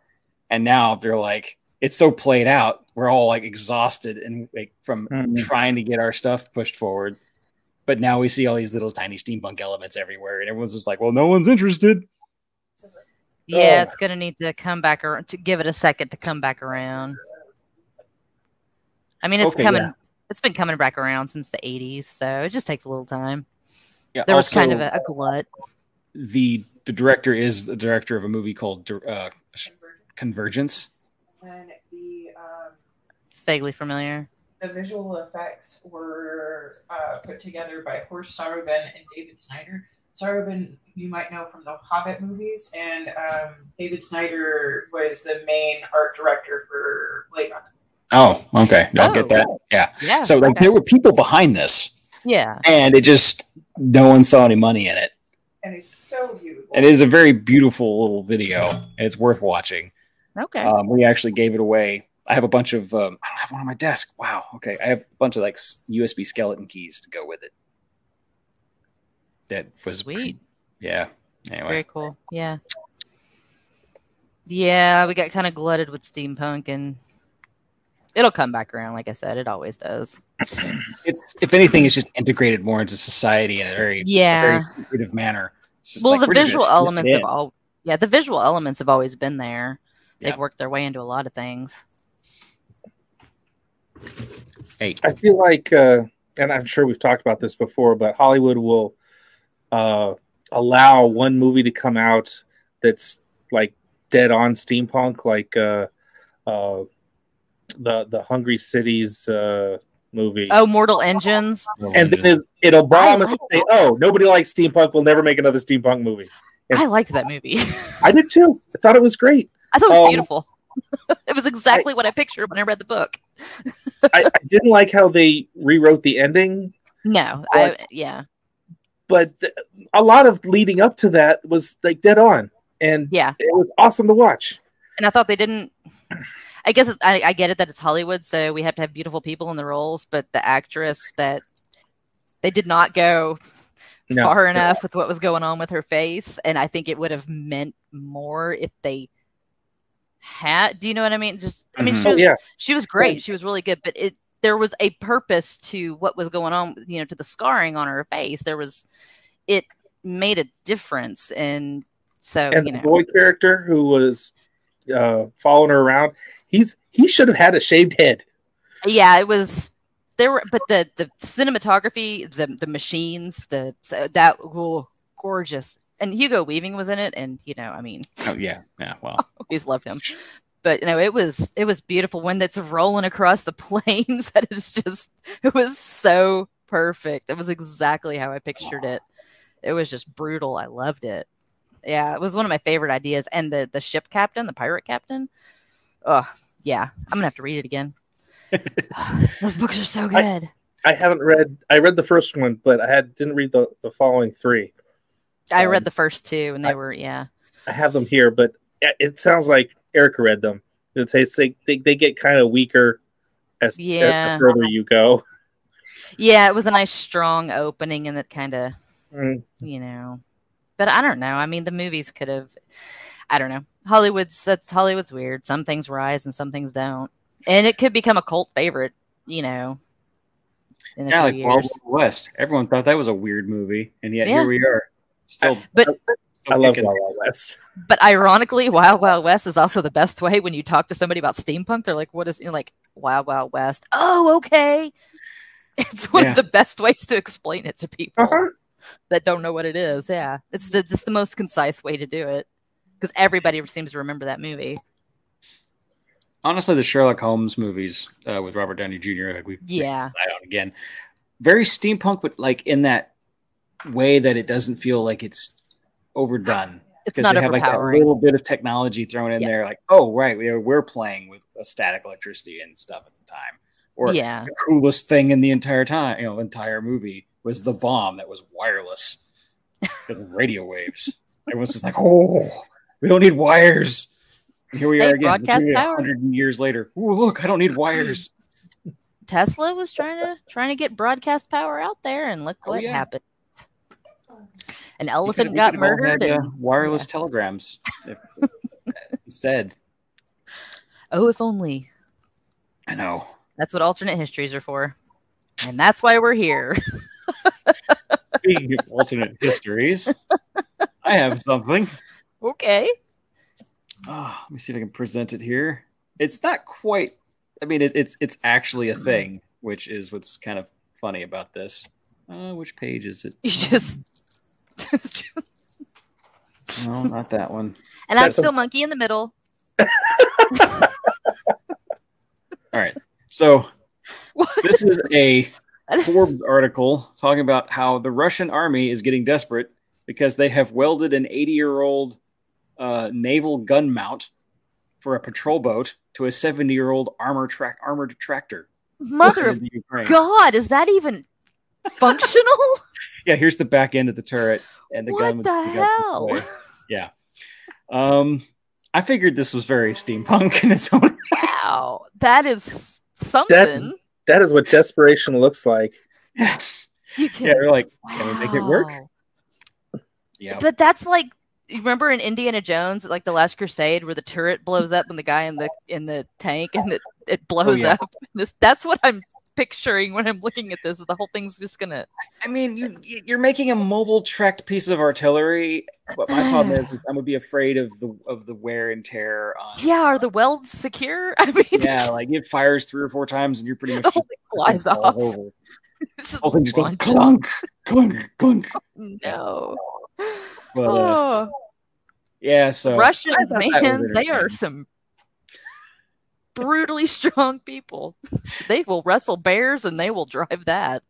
And now they're like, it's so played out. We're all like exhausted and like from trying to get our stuff pushed forward. But now we see all these little tiny steampunk elements everywhere, and everyone's just like, well, no one's interested. Yeah, it's going to need to come back around, to give it a second to come back around. I mean, it's coming. Yeah. It's been coming back around since the 80s, so it just takes a little time. Yeah, there was kind of a glut. The director is the director of a movie called Convergence. And it's vaguely familiar. The visual effects were put together by Horst Sauerben and David Snyder. Sauerben, you might know from the Hobbit movies, and David Snyder was the main art director for Blade Runner. Oh, okay. I'll get that. Yeah. So like there were people behind this. Yeah. And it just, no one saw any money in it. And it's so beautiful. It is a very beautiful little video. And it's worth watching. Okay. We actually gave it away. I have a bunch of, I don't have one on my desk. Wow. Okay. I have a bunch of like USB skeleton keys to go with it. That was sweet. Yeah. Anyway. Very cool. Yeah. Yeah. We got kind of glutted with steampunk, and it'll come back around. Like I said, it always does. It's, if anything, it's just integrated more into society in a very creative manner. Well, like, the visual elements the visual elements have always been there. They've worked their way into a lot of things. Hey, I feel like, and I'm sure we've talked about this before, but Hollywood will allow one movie to come out that's like dead on steampunk, like the Hungry Cities movie. Oh, Mortal Engines. And then it'll bomb and say, "Oh, nobody likes steampunk. We'll never make another steampunk movie." And I liked that movie. I did too. I thought it was great. I thought it was beautiful. It was exactly what I pictured when I read the book. I didn't like how they rewrote the ending. No, but a lot of leading up to that was like dead on, and it was awesome to watch. And I thought they didn't. I guess I get it that it's Hollywood, so we have to have beautiful people in the roles, but the actress, that they did not go far enough with what was going on with her face, and I think it would have meant more if they had. Do you know what I mean? She was great. She was really good, but there was a purpose to what was going on, to the scarring on her face. It made a difference. And so, the boy character who was following her around, he should have had a shaved head. Yeah, it was but the cinematography, the machines, gorgeous. And Hugo Weaving was in it. And, well, always loved him. But it was beautiful when it's rolling across the plains. It was so perfect. It was exactly how I pictured it. It was just brutal. I loved it. Yeah, it was one of my favorite ideas. And the ship captain, the pirate captain. Oh yeah, I'm gonna have to read it again. Those books are so good. I read the first one, but didn't read the following three. I read the first two, and they were I have them here, but it sounds like Erica read them. They get kind of weaker as the further you go. Yeah, it was a nice strong opening, and it kind of, But I don't know. I mean, the movies could have. I don't know. Hollywood's weird. Some things rise and some things don't, and it could become a cult favorite. In a few years. Wild West. Everyone thought that was a weird movie, and yet here we are. Still, I love Wild Wild West. But ironically, Wild Wild West is also the best way when you talk to somebody about steampunk. They're like, "What is?" Wild Wild West. Oh, okay. It's one of the best ways to explain it to people that don't know what it is. Yeah, it's just the most concise way to do it because everybody seems to remember that movie. Honestly, the Sherlock Holmes movies with Robert Downey Jr. Like we've on again, very steampunk, but like in that way that it doesn't feel like it's overdone. It's not they have overpowering. Like a little bit of technology thrown in there, like, oh right, we're playing with a static electricity and stuff at the time. Or the coolest thing in the entire movie was the bomb that was wireless because of radio waves. Everyone's just like, oh, we don't need wires. And here we are again, broadcast power. 100 years later. Oh, look, I don't need wires. Tesla was trying to get broadcast power out there, and look what happened. An elephant got murdered. And wireless telegrams instead. Oh, if only. I know. That's what alternate histories are for. And that's why we're here. Speaking of alternate histories, I have something. Okay. Let me see if I can present it here. It's not quite. I mean, it's actually a thing, which is what's kind of funny about this. Which page is it? You just... No, not that one. And I'm still monkey in the middle. All right. So this is a Forbes article talking about how the Russian army is getting desperate because they have welded an 80-year-old naval gun mount for a patrol boat to a 70-year-old armored tractor. Mother of God, is that even functional? Yeah, here's the back end of the turret and the gun. What the hell? Yeah. I figured this was very steampunk in its own way. Wow, that is something. That is what desperation looks like. Yeah, they're like, can we make it work? Yeah. But that's like, you remember in Indiana Jones, like The Last Crusade, where the turret blows up and the guy in the tank and it blows up. That's what I'm picturing when I'm looking at this. The whole thing's just gonna. I mean, you're making a mobile tracked piece of artillery, but my problem is I'm gonna be afraid of the wear and tear on. Yeah, are the welds secure? I mean, yeah, like it fires 3 or 4 times and you're pretty much flies off. Over. The whole thing just goes clunk, clunk, clunk. No. But, yeah, so Russians, man, they are some brutally strong people. They will wrestle bears and they will drive that.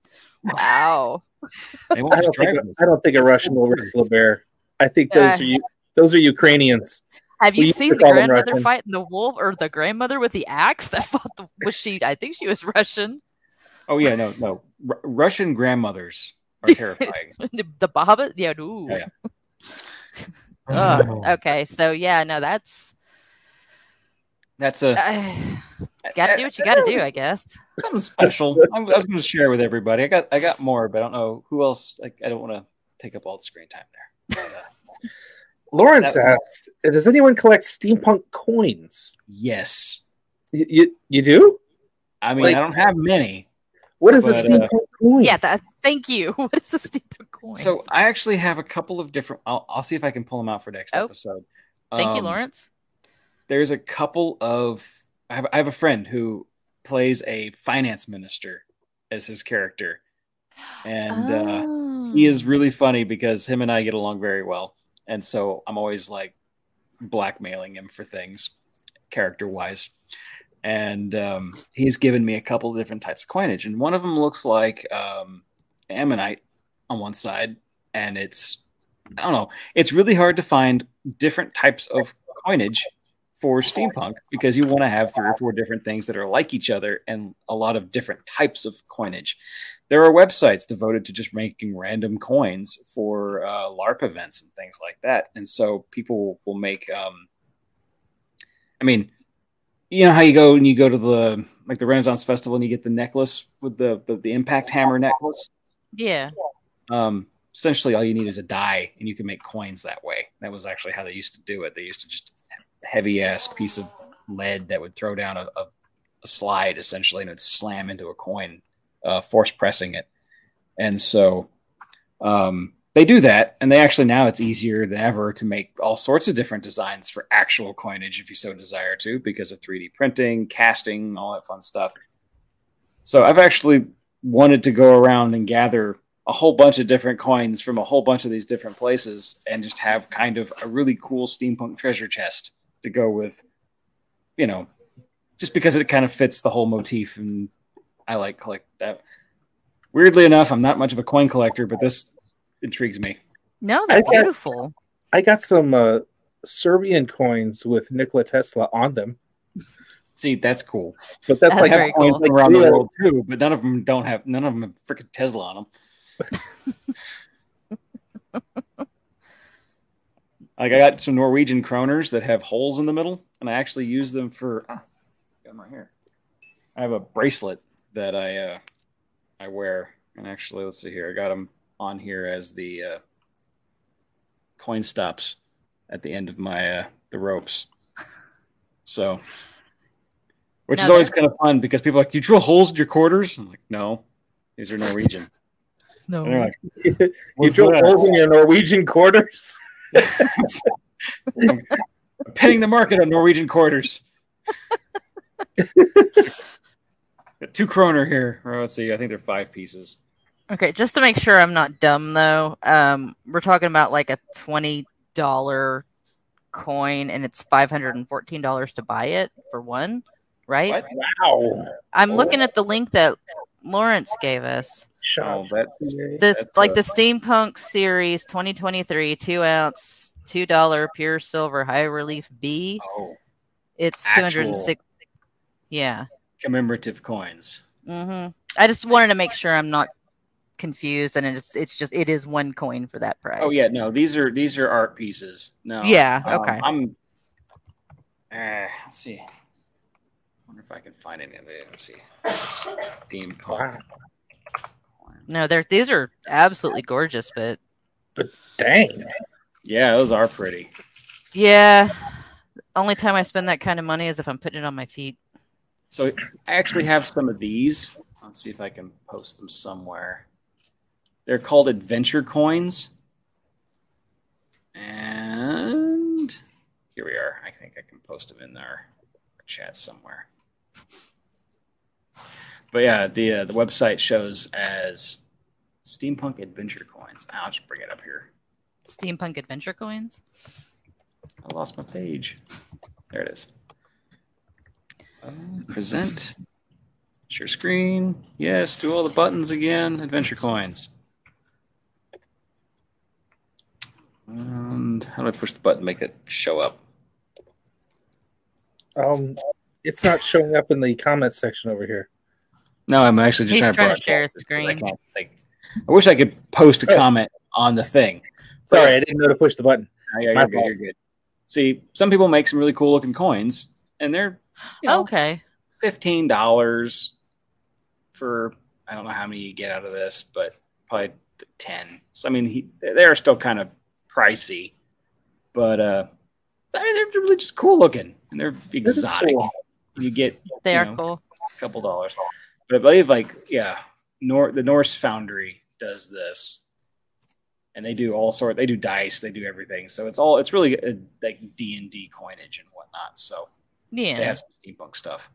Wow. I don't think a Russian will wrestle a bear. I think those are Ukrainians. Have you seen the grandmother fighting the wolf, or the grandmother with the axe that fought I think she was Russian. Oh yeah, no. Russian grandmothers are terrifying. The Baba? Yeah, ooh. Yeah. Okay, so yeah, no, that's a gotta do what you gotta do, I guess. Something special. I was going to share with everybody. I got more, but I don't know who else. I don't want to take up all the screen time there. Lawrence asks, does anyone collect steampunk coins? Yes. You do? I mean, I don't have many. What is a steampunk coin? Yeah, thank you. What is a steampunk coin? So I actually have a couple of different. I'll see if I can pull them out for next episode. Thank you, Lawrence. There's a couple of. I have a friend who plays a finance minister as his character, and he is really funny because him and I get along very well, and so I'm always like blackmailing him for things, character wise. And he's given me a couple of different types of coinage, and one of them looks like ammonite on one side, and I don't know, it's really hard to find different types of coinage for steampunk because you want to have 3 or 4 different things that are like each other and a lot of different types of coinage. There are websites devoted to just making random coins for LARP events and things like that, and so people will make. I mean. You know how you go to the Renaissance Festival and you get the necklace with the impact hammer necklace? Yeah. Essentially, all you need is a die, and you can make coins that way. That was actually how they used to do it. They used to just have a heavy-ass piece of lead that would throw down a slide, essentially, and it would slam into a coin, force pressing it. And so they do that, and they actually now it's easier than ever to make all sorts of different designs for actual coinage if you so desire to, because of 3D printing, casting, all that fun stuff. So I've actually wanted to go around and gather a whole bunch of different coins from a whole bunch of these different places and just have kind of a really cool steampunk treasure chest to go with, just because it kind of fits the whole motif, and I like collect that. Weirdly enough, I'm not much of a coin collector, but this intrigues me. No, they're beautiful. I got some Serbian coins with Nikola Tesla on them. See, that's cool. But that's like very cool. Around the world too, but none of them have freaking Tesla on them. Like I got some Norwegian kroners that have holes in the middle, and I actually use them for. Got them right here. I have a bracelet that I wear, and actually, let's see here. I got them on here as the coin stops at the end of my the ropes. So. Which is always kind of fun because people are like, do you drill holes in your quarters? I'm like, no, these are Norwegian. No. Like, you drill holes in your Norwegian quarters? I'm penning the market on Norwegian quarters. Got 2 kroner here. Or let's see, I think they're 5 pieces. Okay, just to make sure I'm not dumb though, we're talking about like a $20 coin, and it's $514 to buy it for one. Right? What? Wow. I'm looking at the link that Lawrence gave us. Oh, the that's Steampunk series 2023 2-ounce $2 pure silver high relief B. Oh, it's 206. Yeah. Commemorative coins. Mm-hmm. I just wanted to make sure I'm not confused, and it is one coin for that price. Oh yeah, no, these are art pieces. No. Yeah. Okay. Let's see. I wonder if I can find any of it. Let's see. Steampunk. Wow. No, these are absolutely gorgeous, but dang. Yeah, those are pretty. Yeah. Only time I spend that kind of money is if I'm putting it on my feet. So I actually have some of these. Let's see if I can post them somewhere. They're called adventure coins. And here we are. I think I can post them in our chat somewhere. But yeah, the website shows as Steampunk Adventure Coins. I'll just bring it up here. Steampunk Adventure Coins? I lost my page. There it is. Present. Share screen. Yes, do all the buttons again. Adventure Coins. And how do I push the button to make it show up? It's not showing up in the comments section over here. No, I'm actually just trying to share a screen. I wish I could post a comment on the thing. Sorry, I didn't know to push the button. Oh, yeah, you're good. See, some people make some really cool looking coins, and they're okay, $15 for I don't know how many you get out of this, but probably 10. So I mean, they're still kind of pricey, but I mean they're really just cool looking and they're exotic. Cool. You get cool. A couple dollars. But I believe the Norse Foundry does this, and they do all sorts. They do dice, they do everything. So it's really like D&D coinage and whatnot. So yeah, they have some steampunk stuff.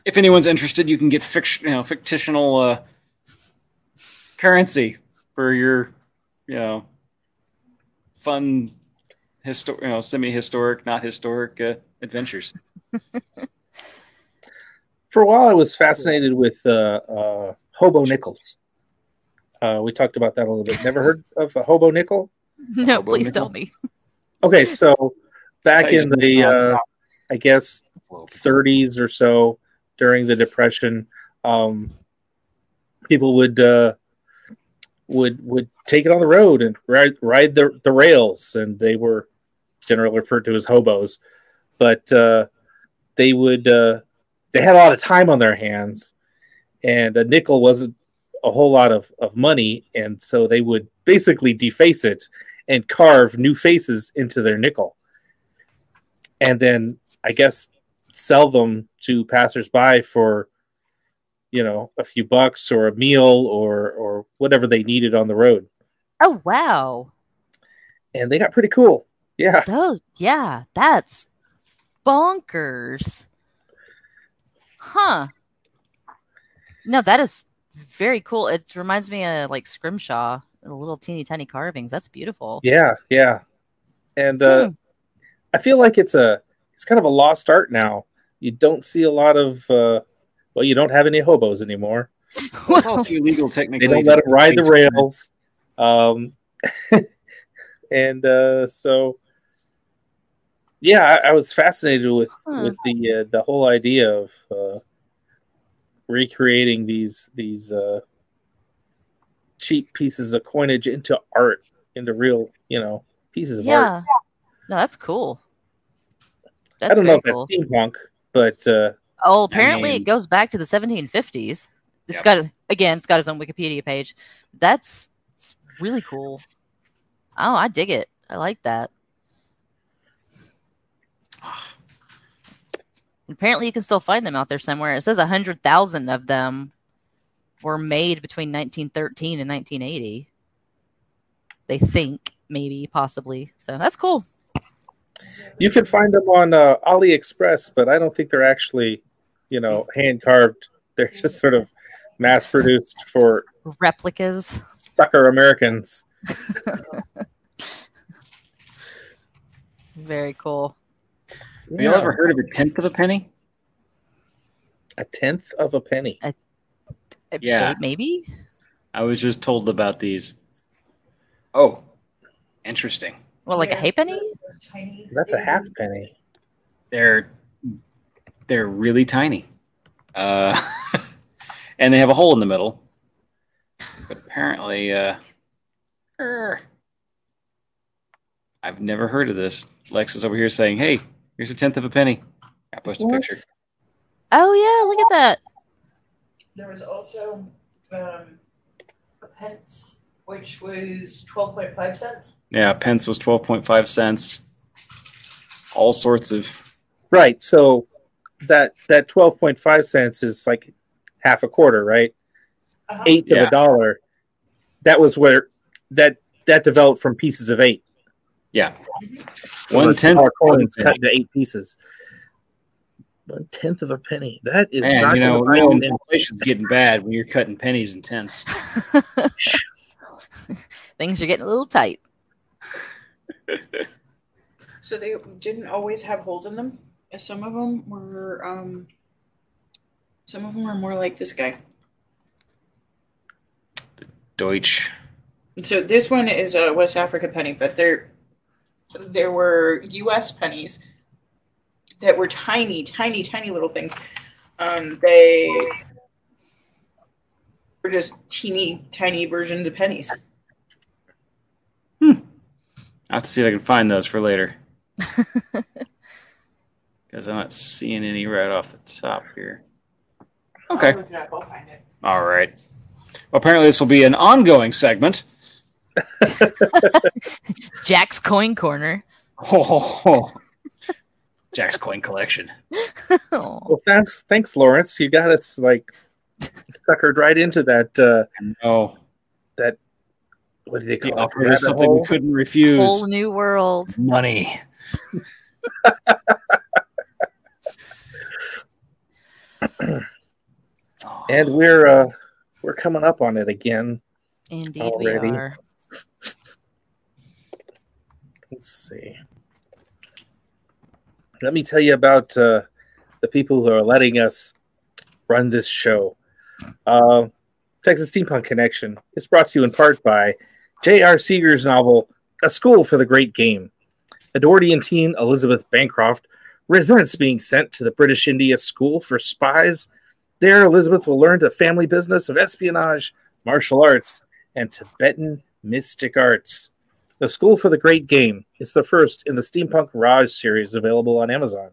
If anyone's interested, you can get fictional currency for your fun semi-historic, not historic adventures. For a while, I was fascinated with hobo nickels. We talked about that a little bit. Never heard of a hobo nickel? No, please tell me. Okay, so back in the, I guess, 30s or so, during the Depression, people would take it on the road and ride the rails, and they were generally referred to as hobos. But they had a lot of time on their hands, and a nickel wasn't a whole lot of money, and so they would basically deface it and carve new faces into their nickel. And then, I guess, sell them to passersby for, a few bucks or a meal or whatever they needed on the road. Oh, wow. And they got pretty cool. Yeah. That's bonkers. Huh. No, that is very cool. It reminds me of like Scrimshaw, the little teeny tiny carvings. That's beautiful. Yeah. And I feel like it's kind of a lost art now. You don't see a lot of you don't have any hobos anymore. It's also illegal technically. They don't let them ride the rails. And so I was fascinated with the whole idea of recreating these cheap pieces of coinage into art, into real pieces of art. No, that's cool. I don't know if that's steampunk, but apparently it goes back to the 1750s. It's got its own Wikipedia page. It's really cool. Oh, I dig it. I like that. Apparently, you can still find them out there somewhere. It says 100,000 of them were made between 1913 and 1980. They think, maybe, possibly. So that's cool. You can find them on AliExpress, but I don't think they're actually, hand carved. They're just sort of mass produced for replicas. Sucker Americans. Very cool. Have you ever heard of a tenth of a penny? A tenth of a penny? Maybe. I was just told about these. Oh, interesting. Well, like a halfpenny? That's a half penny. They're really tiny. And they have a hole in the middle. But apparently, I've never heard of this. Lex is over here saying, "Hey, here's a tenth of a penny." I post a picture. Oh yeah, look at that. There was also a pence, which was 12.5 cents. Yeah, pence was 12.5 cents. All sorts of. Right. So that 12.5 cents is like half a quarter, right? Eighth of a dollar. That was where that developed from pieces of 8. Yeah. So 1/10 coins cut into 8 pieces. 1/10 of a penny. That is not inflation's getting bad when you're cutting pennies and tenths. Things are getting a little tight. So they didn't always have holes in them. Some of them were more like this guy. The Deutsch. So this one is a West Africa penny, but there were U.S. pennies that were tiny, tiny, tiny little things. They were just teeny, tiny versions of pennies. I'll have to see if I can find those for later. Because I'm not seeing any right off the top here. Okay. I'll find it. All right. Well, apparently this will be an ongoing segment. Jack's Coin Corner. Oh. Jack's Coin Collection. Well, thanks, Lawrence. You got us suckered right into that. That what do they call it? There's something we couldn't refuse. Whole new world. Money. And we're coming up on it again. Indeed, already. we are. Let's see. Let me tell you about the people who are letting us run this show. Texas Steampunk Connection is brought to you in part by J.R. Seeger's novel, A School for the Great Game. Edwardian teen Elizabeth Bancroft resents being sent to the British India School for Spies. There, Elizabeth will learn the family business of espionage, martial arts, and Tibetan mystic arts. The School for the Great Game is the first in the Steampunk Raj series available on Amazon.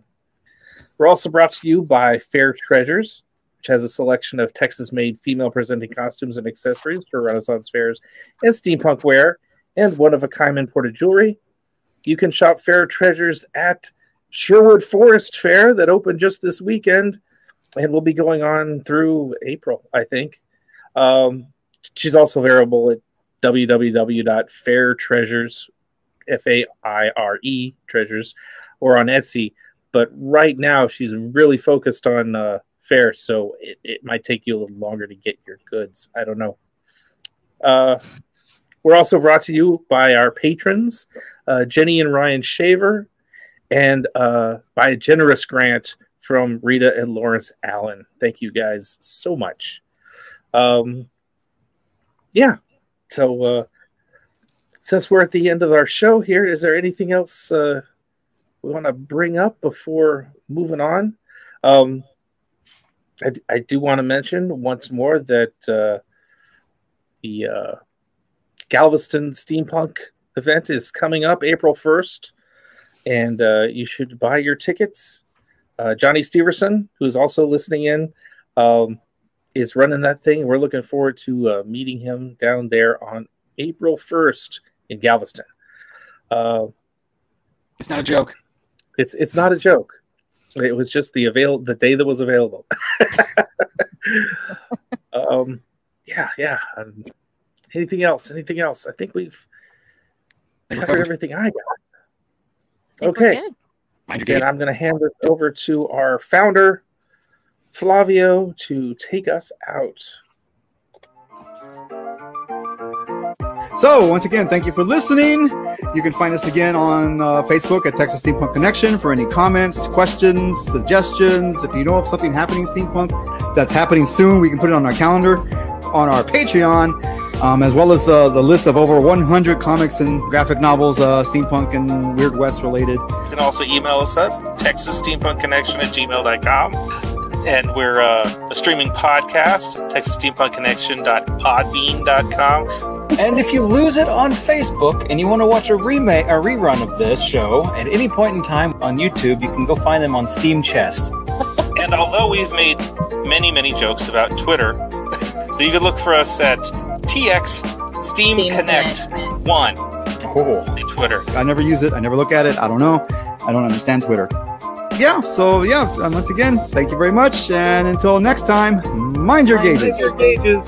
We're also brought to you by Fair Treasures, which has a selection of Texas-made female-presenting costumes and accessories for Renaissance fairs and steampunk wear, and one-of-a-kind imported jewelry. You can shop Fair Treasures at Sherwood Forest Fair that opened just this weekend. and we'll be going on through April, I think. She's also available at www.fairetreasures, FAIRE treasures, or on Etsy. But right now, she's really focused on Fair, so it might take you a little longer to get your goods. I don't know. We're also brought to you by our patrons, Jenny and Ryan Shaver, and by a generous grant from Rita and Lawrence Allen. Thank you guys so much. Yeah. So since we're at the end of our show here, is there anything else we want to bring up before moving on? I do want to mention once more that the Galveston Steampunk event is coming up April 1st, and you should buy your tickets. Johnny Steverson, who's also listening in, is running that thing. We're looking forward to meeting him down there on April 1st in Galveston. It's not a joke. It's not a joke. It was just the day that was available. Yeah. Anything else? I think we've covered everything I got. Okay. And I'm going to hand this over to our founder, Flavio, to take us out. So, once again, thank you for listening. You can find us again on Facebook at Texas Steampunk Connection for any comments, questions, suggestions. If you know of something happening Steampunk that's happening soon, we can put it on our calendar, on our Patreon, as well as the list of over 100 comics and graphic novels, Steampunk and Weird West related. You can also email us at texassteampunkconnection@gmail.com. And we're a streaming podcast, texassteampunkconnection.podbean.com. And if you lose it on Facebook and you want to watch a rerun of this show at any point in time on YouTube, you can go find them on Steamchest. And although we've made many, many jokes about Twitter, you can look for us at TX Steam Connect 1 on Twitter. I never use it. I never look at it. I don't know. I don't understand Twitter. Once again, thank you very much. And until next time, mind your gauges. Mind your gauges.